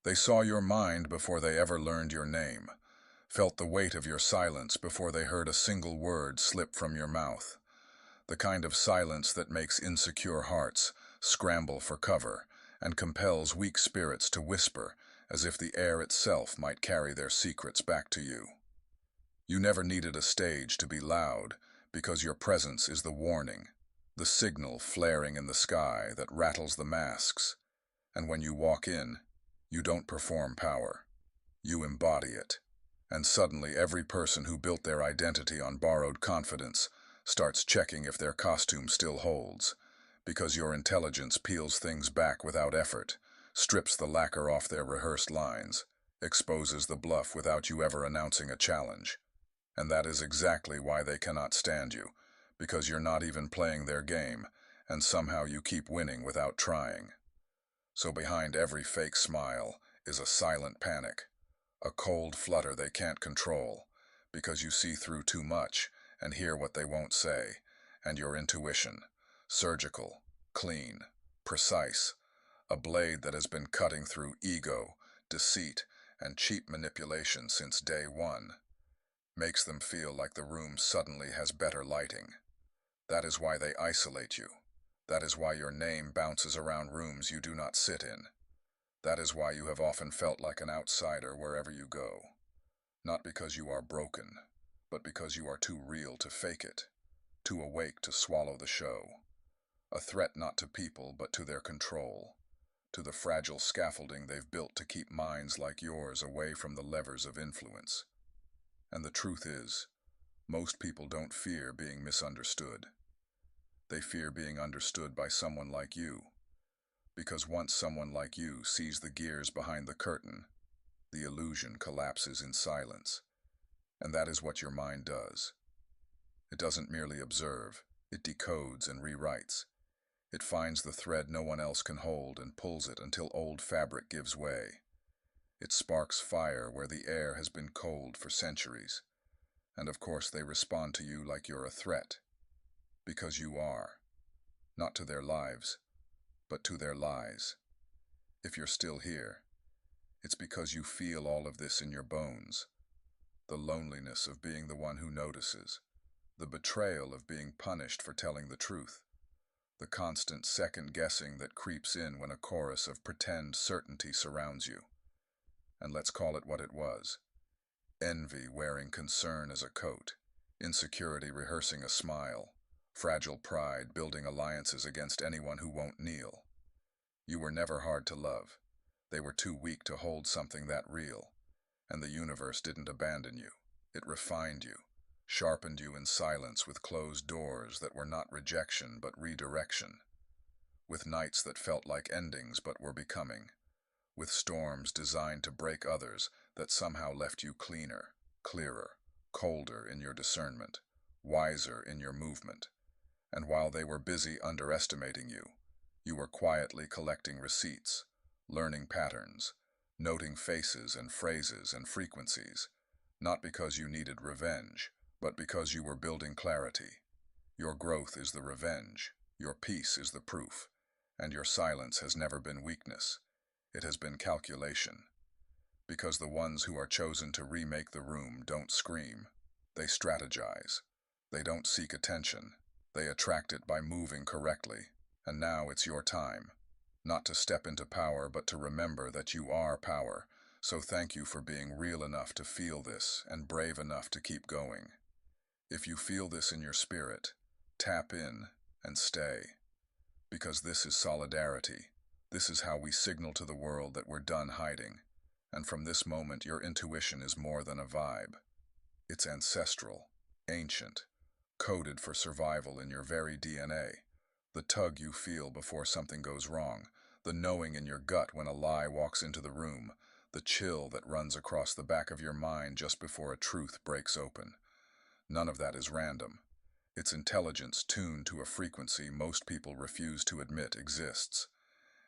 They saw your mind before they ever learned your name, felt the weight of your silence before they heard a single word slip from your mouth. The kind of silence that makes insecure hearts scramble for cover and compels weak spirits to whisper as if the air itself might carry their secrets back to you. You never needed a stage to be loud because your presence is the warning, the signal flaring in the sky that rattles the masks. And when you walk in, you don't perform power. You embody it. And suddenly every person who built their identity on borrowed confidence starts checking if their costume still holds, because your intelligence peels things back without effort, strips the lacquer off their rehearsed lines, exposes the bluff without you ever announcing a challenge. And that is exactly why they cannot stand you, because you're not even playing their game, and somehow you keep winning without trying. So behind every fake smile is a silent panic, a cold flutter they can't control, because you see through too much and hear what they won't say, and your intuition, surgical, clean, precise, a blade that has been cutting through ego, deceit, and cheap manipulation since day one, makes them feel like the room suddenly has better lighting. That is why they isolate you. That is why your name bounces around rooms you do not sit in. That is why you have often felt like an outsider wherever you go. Not because you are broken, but because you are too real to fake it, too awake to swallow the show. A threat not to people, but to their control, to the fragile scaffolding they've built to keep minds like yours away from the levers of influence. And the truth is, most people don't fear being misunderstood. They fear being understood by someone like you, because once someone like you sees the gears behind the curtain, the illusion collapses in silence. And that is what your mind does. It doesn't merely observe, it decodes and rewrites. It finds the thread no one else can hold and pulls it until old fabric gives way. It sparks fire where the air has been cold for centuries. And of course they respond to you like you're a threat. Because you are. Not to their lives, but to their lies. If you're still here, it's because you feel all of this in your bones. The loneliness of being the one who notices. The betrayal of being punished for telling the truth. The constant second-guessing that creeps in when a chorus of pretend certainty surrounds you. And let's call it what it was. Envy wearing concern as a coat. Insecurity rehearsing a smile. Fragile pride building alliances against anyone who won't kneel. You were never hard to love. They were too weak to hold something that real. And the universe didn't abandon you. It refined you, sharpened you in silence with closed doors that were not rejection but redirection. With nights that felt like endings but were becoming. With storms designed to break others that somehow left you cleaner, clearer, colder in your discernment, wiser in your movement. And while they were busy underestimating you, you were quietly collecting receipts, learning patterns, noting faces and phrases and frequencies, not because you needed revenge, but because you were building clarity. Your growth is the revenge, your peace is the proof, and your silence has never been weakness. It has been calculation. Because the ones who are chosen to remake the room don't scream. They strategize. They don't seek attention. They attract it by moving correctly. And now it's your time. Not to step into power, but to remember that you are power. So thank you for being real enough to feel this and brave enough to keep going. If you feel this in your spirit, tap in and stay. Because this is solidarity. This is how we signal to the world that we're done hiding. And from this moment, your intuition is more than a vibe. It's ancestral, ancient, coded for survival in your very DNA. The tug you feel before something goes wrong, the knowing in your gut when a lie walks into the room, the chill that runs across the back of your mind just before a truth breaks open. None of that is random. It's intelligence tuned to a frequency most people refuse to admit exists.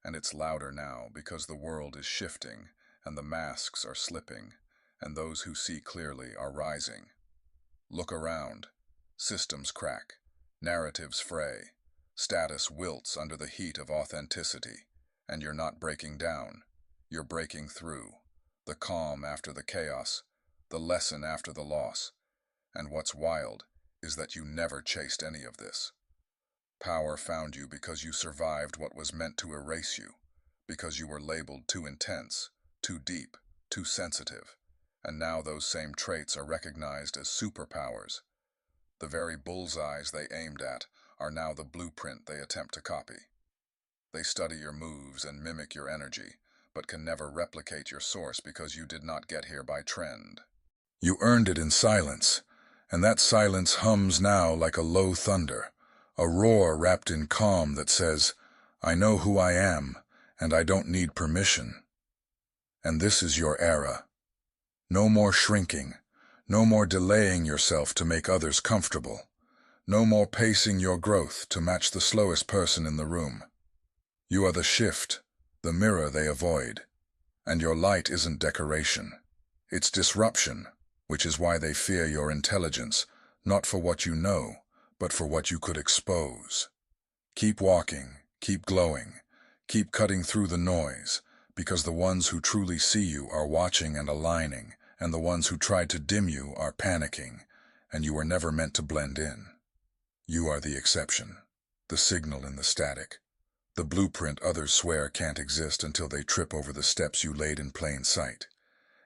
And it's louder now because the world is shifting, and the masks are slipping, and those who see clearly are rising. Look around. Systems crack. Narratives fray. Status wilts under the heat of authenticity. And you're not breaking down. You're breaking through. The calm after the chaos, the lesson after the loss. And what's wild is that you never chased any of this. Power found you because you survived what was meant to erase you, because you were labeled too intense, too deep, too sensitive. And now those same traits are recognized as superpowers. The very bullseyes they aimed at are now the blueprint they attempt to copy. They study your moves and mimic your energy, but can never replicate your source because you did not get here by trend. You earned it in silence, and that silence hums now like a low thunder, a roar wrapped in calm that says, I know who I am, and I don't need permission. And this is your era. No more shrinking, no more delaying yourself to make others comfortable, no more pacing your growth to match the slowest person in the room. You are the shift, the mirror they avoid, and your light isn't decoration. It's disruption, which is why they fear your intelligence, not for what you know, but for what you could expose. Keep walking, keep glowing, keep cutting through the noise, because the ones who truly see you are watching and aligning, and the ones who tried to dim you are panicking, and you were never meant to blend in. You are the exception, the signal in the static, the blueprint others swear can't exist until they trip over the steps you laid in plain sight.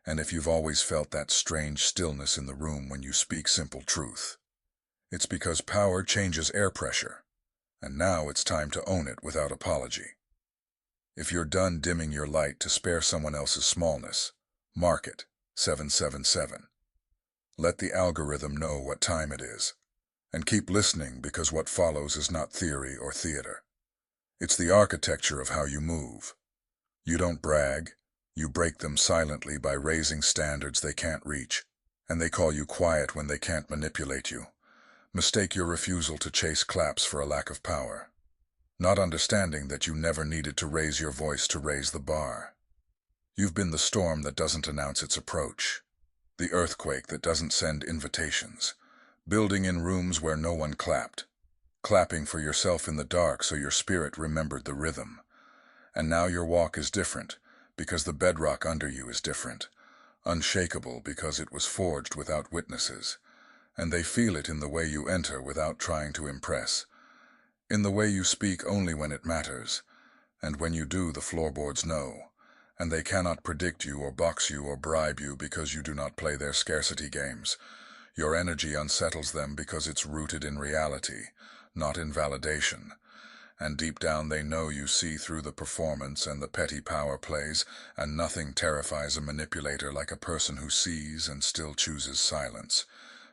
And if you've always felt that strange stillness in the room when you speak simple truth, it's because power changes air pressure, and now it's time to own it without apology. If you're done dimming your light to spare someone else's smallness, mark it 777. Let the algorithm know what time it is, and keep listening because what follows is not theory or theater. It's the architecture of how you move. You don't brag, you break them silently by raising standards they can't reach, and they call you quiet when they can't manipulate you. Mistake your refusal to chase claps for a lack of power, not understanding that you never needed to raise your voice to raise the bar. You've been the storm that doesn't announce its approach, the earthquake that doesn't send invitations, building in rooms where no one clapped, clapping for yourself in the dark so your spirit remembered the rhythm. And now your walk is different, because the bedrock under you is different, unshakable because it was forged without witnesses, and they feel it in the way you enter without trying to impress, in the way you speak only when it matters, and when you do the floorboards know, and they cannot predict you or box you or bribe you because you do not play their scarcity games. Your energy unsettles them because it's rooted in reality, not in validation. And deep down they know you see through the performance and the petty power plays, and nothing terrifies a manipulator like a person who sees and still chooses silence,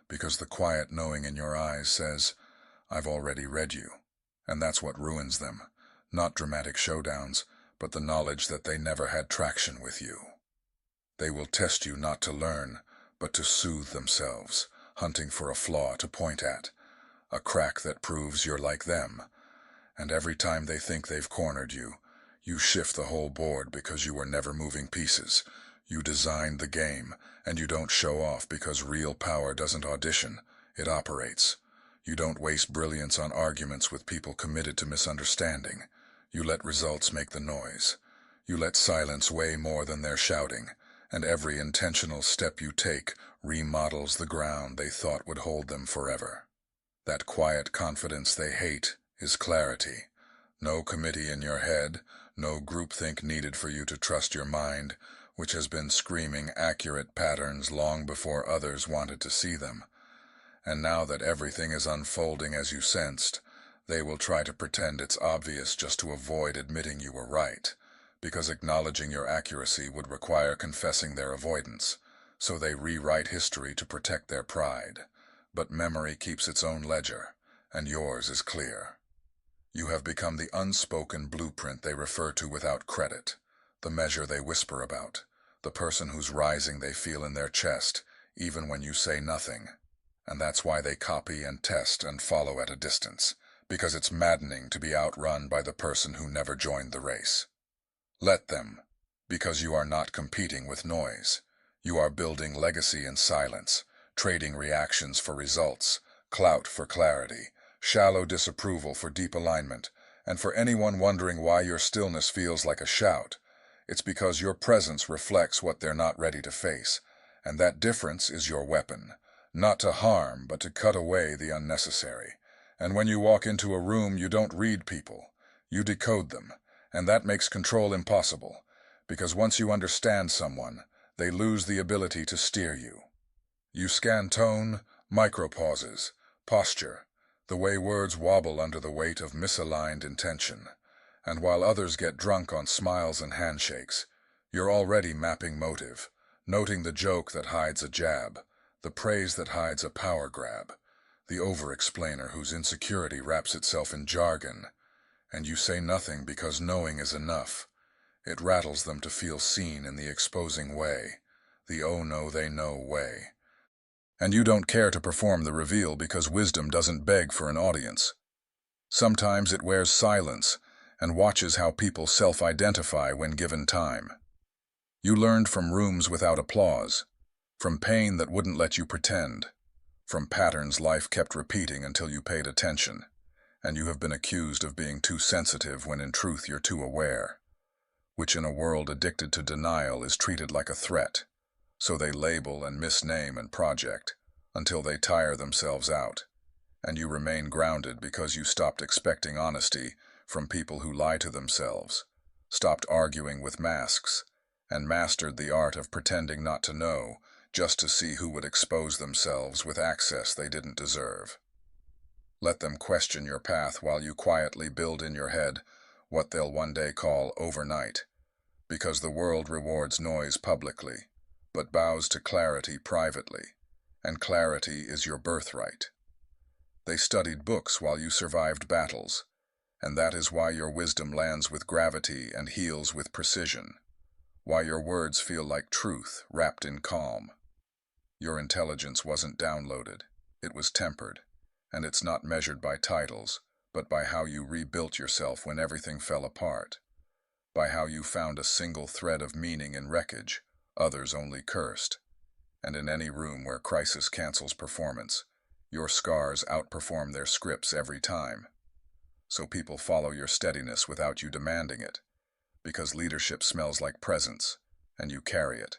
because the quiet knowing in your eyes says, I've already read you. And that's what ruins them, not dramatic showdowns, but the knowledge that they never had traction with you. They will test you not to learn, but to soothe themselves, hunting for a flaw to point at, a crack that proves you're like them. And every time they think they've cornered you, you shift the whole board because you were never moving pieces. You designed the game, and you don't show off because real power doesn't audition, it operates. You don't waste brilliance on arguments with people committed to misunderstanding. You let results make the noise. You let silence weigh more than their shouting, and every intentional step you take remodels the ground they thought would hold them forever. That quiet confidence they hate is clarity. No committee in your head, no groupthink needed for you to trust your mind, which has been screaming accurate patterns long before others wanted to see them. And now that everything is unfolding as you sensed, they will try to pretend it's obvious just to avoid admitting you were right, because acknowledging your accuracy would require confessing their avoidance, so they rewrite history to protect their pride. But memory keeps its own ledger, and yours is clear. You have become the unspoken blueprint they refer to without credit, the measure they whisper about, the person whose rising they feel in their chest, even when you say nothing. And that's why they copy and test and follow at a distance, because it's maddening to be outrun by the person who never joined the race. Let them, because you are not competing with noise. You are building legacy in silence, trading reactions for results, clout for clarity, shallow disapproval for deep alignment, and for anyone wondering why your stillness feels like a shout, It's because your presence reflects what they're not ready to face, and that difference is your weapon. Not to harm, but to cut away the unnecessary. And when you walk into a room, you don't read people. You decode them, and that makes control impossible, because once you understand someone, they lose the ability to steer you. You scan tone, micropauses, posture, the way words wobble under the weight of misaligned intention. And while others get drunk on smiles and handshakes, you're already mapping motive, noting the joke that hides a jab, the praise that hides a power grab, the over-explainer whose insecurity wraps itself in jargon. And you say nothing because knowing is enough. It rattles them to feel seen in the exposing way, the oh no they know way. And you don't care to perform the reveal because wisdom doesn't beg for an audience. Sometimes it wears silence and watches how people self-identify when given time. You learned from rooms without applause, from pain that wouldn't let you pretend, from patterns life kept repeating until you paid attention, and you have been accused of being too sensitive when in truth you're too aware, which in a world addicted to denial is treated like a threat. So they label and misname and project until they tire themselves out, and you remain grounded because you stopped expecting honesty from people who lie to themselves, stopped arguing with masks, and mastered the art of pretending not to know just to see who would expose themselves with access they didn't deserve. Let them question your path while you quietly build in your head what they'll one day call overnight, because the world rewards noise publicly, but bows to clarity privately, and clarity is your birthright. They studied books while you survived battles, and that is why your wisdom lands with gravity and heals with precision, why your words feel like truth wrapped in calm. Your intelligence wasn't downloaded, it was tempered, and it's not measured by titles, but by how you rebuilt yourself when everything fell apart, by how you found a single thread of meaning in wreckage others only cursed. And in any room where crisis cancels performance, your scars outperform their scripts every time. So people follow your steadiness without you demanding it, because leadership smells like presence, and you carry it.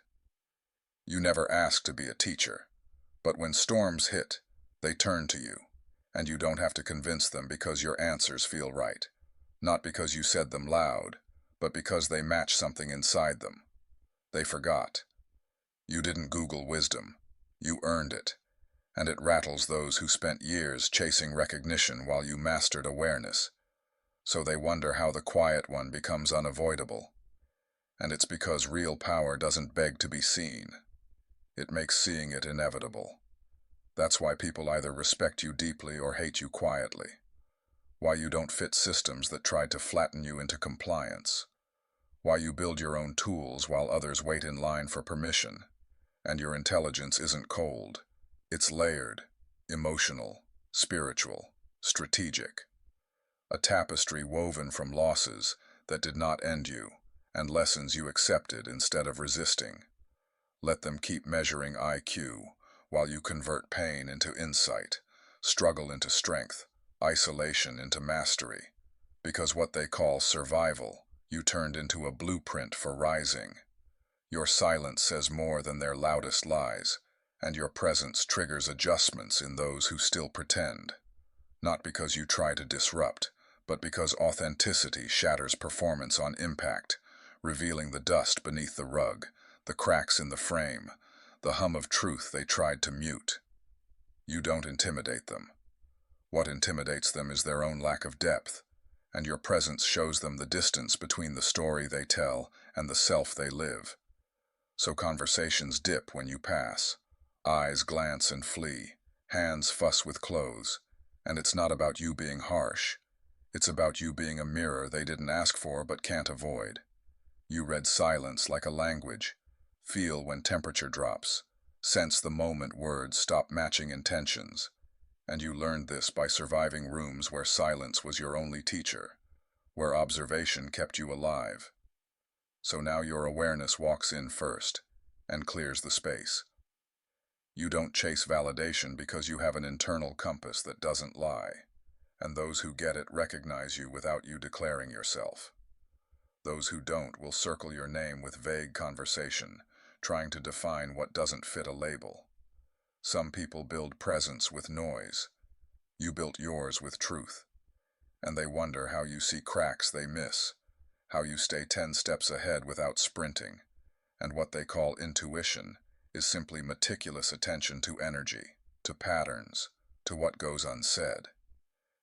You never asked to be a teacher, but when storms hit, they turn to you, and you don't have to convince them because your answers feel right, not because you said them loud, but because they match something inside them. They forgot. You didn't Google wisdom. You earned it, and it rattles those who spent years chasing recognition while you mastered awareness. So they wonder how the quiet one becomes unavoidable. And it's because real power doesn't beg to be seen. It makes seeing it inevitable. That's why people either respect you deeply or hate you quietly. Why you don't fit systems that tried to flatten you into compliance. Why you build your own tools while others wait in line for permission. And your intelligence isn't cold. It's layered, emotional, spiritual, strategic. A tapestry woven from losses that did not end you, and lessons you accepted instead of resisting. Let them keep measuring IQ while you convert pain into insight, struggle into strength, isolation into mastery. Because what they call survival, you turned into a blueprint for rising. Your silence says more than their loudest lies, and your presence triggers adjustments in those who still pretend. Not because you try to disrupt, but because authenticity shatters performance on impact, revealing the dust beneath the rug, the cracks in the frame, the hum of truth they tried to mute. You don't intimidate them. What intimidates them is their own lack of depth, and your presence shows them the distance between the story they tell and the self they live. So conversations dip when you pass. Eyes glance and flee. Hands fuss with clothes. And it's not about you being harsh. It's about you being a mirror they didn't ask for but can't avoid. You read silence like a language. Feel when temperature drops. Sense the moment words stop matching intentions. And you learned this by surviving rooms where silence was your only teacher, where observation kept you alive. So now your awareness walks in first and clears the space. You don't chase validation because you have an internal compass that doesn't lie, and those who get it recognize you without you declaring yourself. Those who don't will circle your name with vague conversation, trying to define what doesn't fit a label. Some people build presence with noise. You built yours with truth. And they wonder how you see cracks they miss, how you stay 10 steps ahead without sprinting. And what they call intuition is simply meticulous attention to energy, to patterns, to what goes unsaid.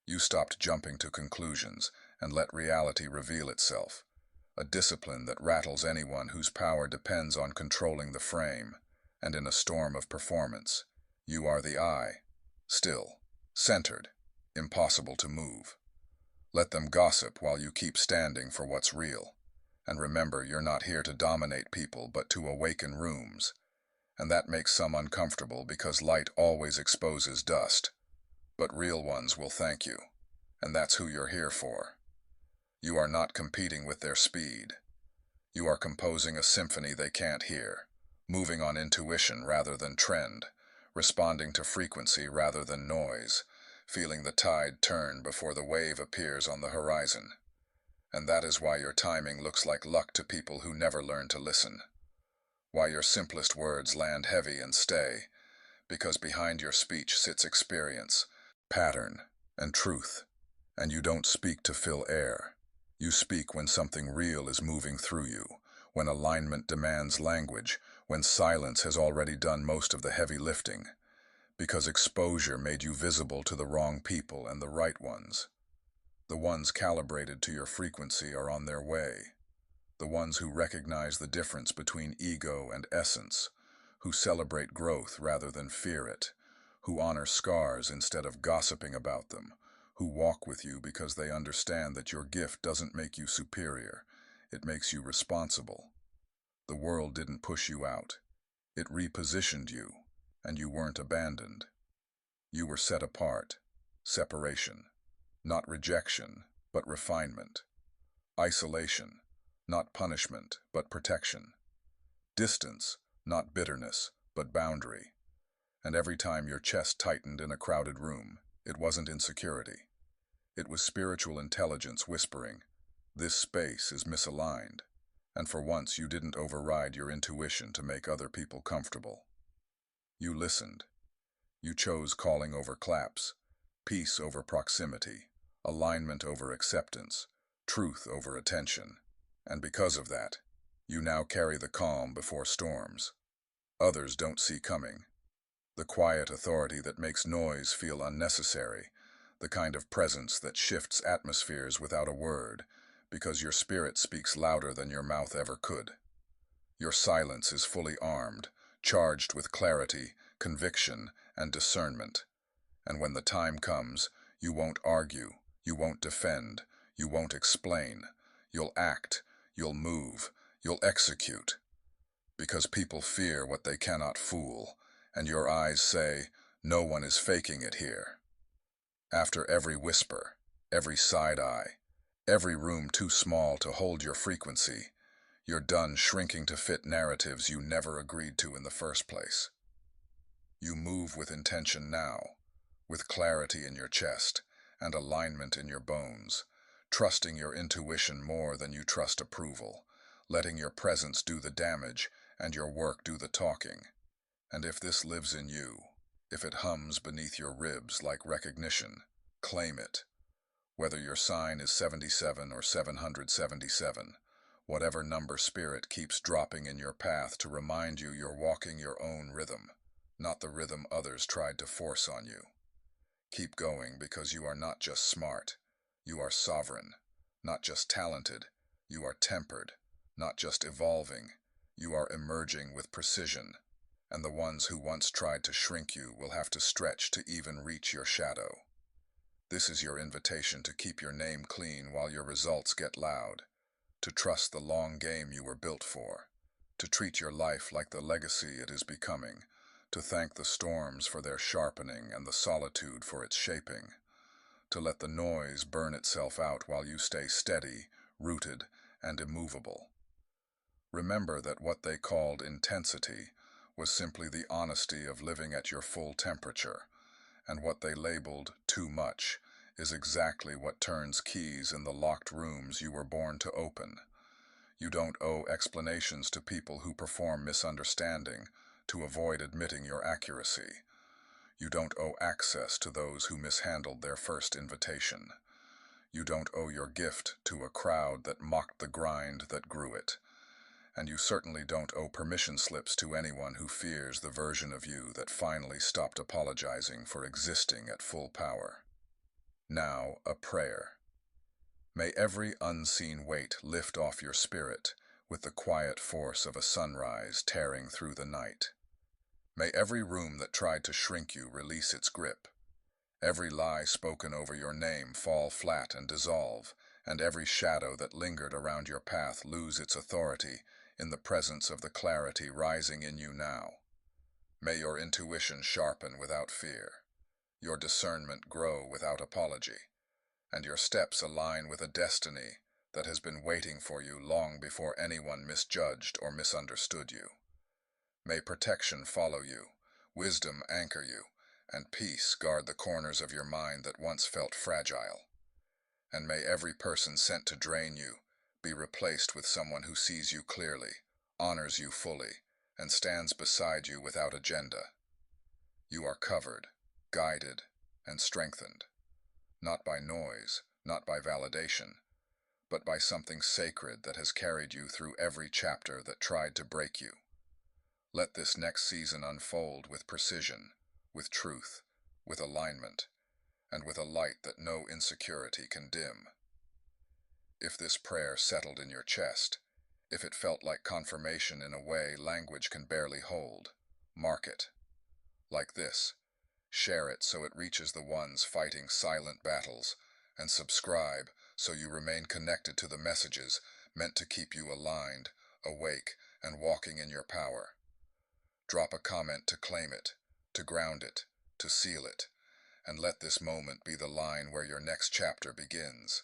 You stopped jumping to conclusions and let reality reveal itself, a discipline that rattles anyone whose power depends on controlling the frame, and in a storm of performance, you are the eye, still, centered, impossible to move. Let them gossip while you keep standing for what's real. And remember, you're not here to dominate people, but to awaken rooms. And that makes some uncomfortable because light always exposes dust. But real ones will thank you. And that's who you're here for. You are not competing with their speed. You are composing a symphony they can't hear, moving on intuition rather than trend, responding to frequency rather than noise, feeling the tide turn before the wave appears on the horizon. And that is why your timing looks like luck to people who never learn to listen. Why your simplest words land heavy and stay, because behind your speech sits experience, pattern, and truth. And you don't speak to fill air. You speak when something real is moving through you, when alignment demands language, when silence has already done most of the heavy lifting, because exposure made you visible to the wrong people and the right ones. The ones calibrated to your frequency are on their way. The ones who recognize the difference between ego and essence, who celebrate growth rather than fear it, who honor scars instead of gossiping about them, who walk with you because they understand that your gift doesn't make you superior, it makes you responsible. The world didn't push you out. It repositioned you, and you weren't abandoned. You were set apart. Separation. Not rejection, but refinement. Isolation. Not punishment, but protection. Distance, not bitterness, but boundary. And every time your chest tightened in a crowded room, it wasn't insecurity. It was spiritual intelligence whispering, "This space is misaligned." And for once you didn't override your intuition to make other people comfortable. You listened. You chose calling over claps, peace over proximity, alignment over acceptance, truth over attention. And because of that, you now carry the calm before storms. Others don't see coming. The quiet authority that makes noise feel unnecessary, the kind of presence that shifts atmospheres without a word, because your spirit speaks louder than your mouth ever could. Your silence is fully armed, charged with clarity, conviction, and discernment. And when the time comes, you won't argue, you won't defend, you won't explain. You'll act, you'll move, you'll execute. Because people fear what they cannot fool, and your eyes say, "No one is faking it here." After every whisper, every side-eye, every room too small to hold your frequency, you're done shrinking to fit narratives you never agreed to in the first place. You move with intention now, with clarity in your chest and alignment in your bones, trusting your intuition more than you trust approval, letting your presence do the damage and your work do the talking. And if this lives in you, if it hums beneath your ribs like recognition, claim it. Whether your sign is 77 or 777, whatever number spirit keeps dropping in your path to remind you you're walking your own rhythm, not the rhythm others tried to force on you. Keep going because you are not just smart, you are sovereign, not just talented, you are tempered, not just evolving, you are emerging with precision. And the ones who once tried to shrink you will have to stretch to even reach your shadow. This is your invitation to keep your name clean while your results get loud, to trust the long game you were built for, to treat your life like the legacy it is becoming, to thank the storms for their sharpening and the solitude for its shaping, to let the noise burn itself out while you stay steady, rooted, and immovable. Remember that what they called intensity was simply the honesty of living at your full temperature, and what they labeled too much is exactly what turns keys in the locked rooms you were born to open. You don't owe explanations to people who perform misunderstanding to avoid admitting your accuracy. You don't owe access to those who mishandled their first invitation. You don't owe your gift to a crowd that mocked the grind that grew it. And you certainly don't owe permission slips to anyone who fears the version of you that finally stopped apologizing for existing at full power. Now, a prayer. May every unseen weight lift off your spirit with the quiet force of a sunrise tearing through the night. May every room that tried to shrink you release its grip. Every lie spoken over your name fall flat and dissolve, and every shadow that lingered around your path lose its authority in the presence of the clarity rising in you now. May your intuition sharpen without fear, your discernment grow without apology, and your steps align with a destiny that has been waiting for you long before anyone misjudged or misunderstood you. May protection follow you, wisdom anchor you, and peace guard the corners of your mind that once felt fragile. And may every person sent to drain you be replaced with someone who sees you clearly, honors you fully, and stands beside you without agenda. You are covered, guided, and strengthened, not by noise, not by validation, but by something sacred that has carried you through every chapter that tried to break you. Let this next season unfold with precision, with truth, with alignment, and with a light that no insecurity can dim. If this prayer settled in your chest, if it felt like confirmation in a way language can barely hold, mark it. Like this, share it so it reaches the ones fighting silent battles, and subscribe so you remain connected to the messages meant to keep you aligned, awake, and walking in your power. Drop a comment to claim it, to ground it, to seal it, and let this moment be the line where your next chapter begins.